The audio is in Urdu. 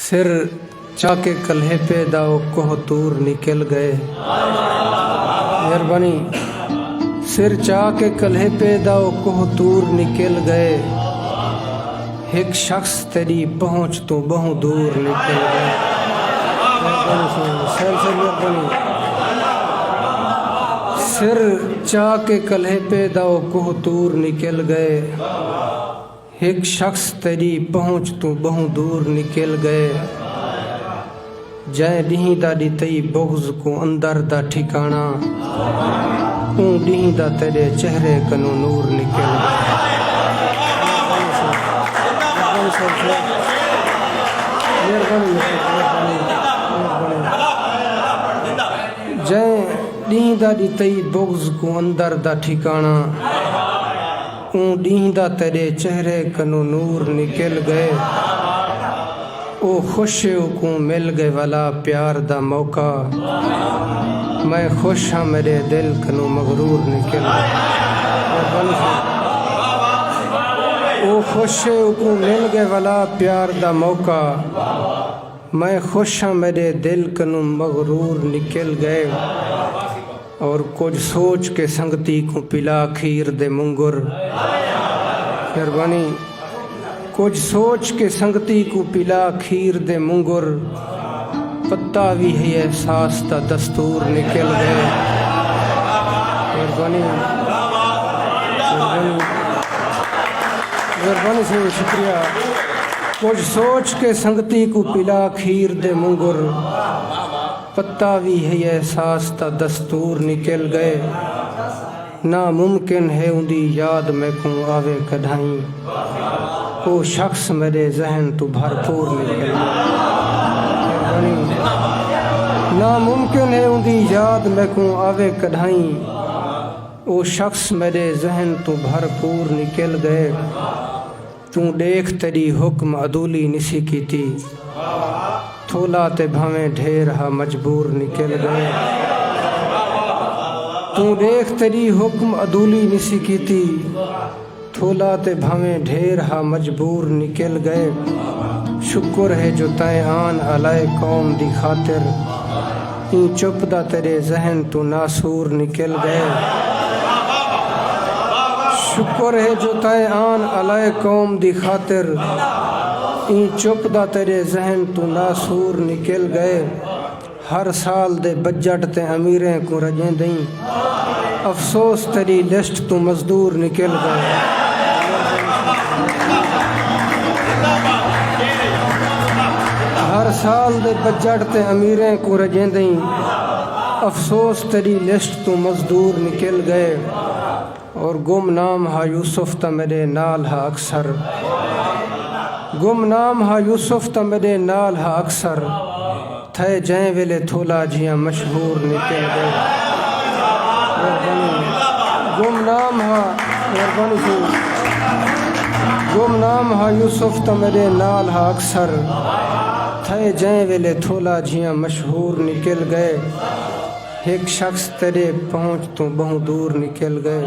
سر چاکے کلہے پہ داؤ کوہ طور نکل گئے. مہربانی. سر چاکے کلہے پہ داؤ کوہ طور نکل گئے. ایک شخص تیری پہنچ تو بہوں دور نکل گئے. سر چاکے کلہے پہ داؤ کوہ طور نکل گئے. ایک شخص تیری پہنچ تو بہوں دور نکل گئے. جائیں ڈہیں دا ڈتئی بغض کو اندر دا ٹھکانا. اون ڈہیں دا تیرے چہرے کنو نور نکل گئے. جائیں ڈہیں دا ڈتئی بغض کو اندر دا ٹھکانا. اون ڈہیں دا تیرے چہرے کنو نور نکل گئے. او خوش کو مل گئے والا پیار دا موقع. میں خوش ہاں میرے دل کنو مغرور نکل گئے. او خوش کو مل گئے والا پیار دا موقع. میں خوش ہاں میرے دل کنو مغرور نکل گئے. اور کچھ سوچ کے سنگتی کو پلا کھیر دے منگر. مہربانی. کچھ سوچ کے سنگتی کو پلا کھیر دے منگر. پتا بھی ہے احساس دا دستور نکل گئے. مہربانی. مہربانی سے شکریہ. کچھ سوچ کے سنگتی کو پلا کھیر دے منگر. پتا بھی ہے احساس دا دستور نکل گئے. ناممکن ہے اندی یاد میں کو آوے کڈھائیں. وہ شخص میرے ذہن تو بھرپور نکل گئے. ناممکن ہے اندی یاد میں کو آوے کڈھائیں. وہ شخص میرے ذہن تو بھرپور نکل گئے. تو دیکھ تیری حکم عدولی نسی کیتی. تھولا تے بھاویں ڈھیر ہا مجبور نکل گئے. تو دیکھ تیری حکم عدولی نسی کیتی. تھولا تے بھاویں ڈھیر ہا مجبور نکل گئے. شکر ہے جو تائیں آن علائے قوم دی خاطر. این چپ دا تیرے ذہن تو ناسور نکل گئے. شکر ہے جو تائیں آن علائے قوم دی خاطر. این چپ دا تیرے ذہن تو ناسور نکل گئے. ہر سال دے بجٹ تے امیریں کو رجیں دیں. افسوس تیری لسٹ تو مزدور نکل گئے. ہر سال دے بجٹ تے امیریں کو رجیں دیں. افسوس تیری لسٹ تو مزدور نکل گئے. اور گمنام ہا یوسف تا میرے نال ہا اکثر. گمنام ہا یوسف تا میرے نال ہا اکثر. تھے جائیں ویلے تھولا جیاں مشہور نکل گئے. گمنام ہا. مہربانی سے. گمنام ہا یوسف تا میرے نال ہا اکثر. تھے جائیں ویلے تھولا جیاں مشہور نکل گئے. ایک شخص تیرے پہنچ تو بہوں دور نکل گئے.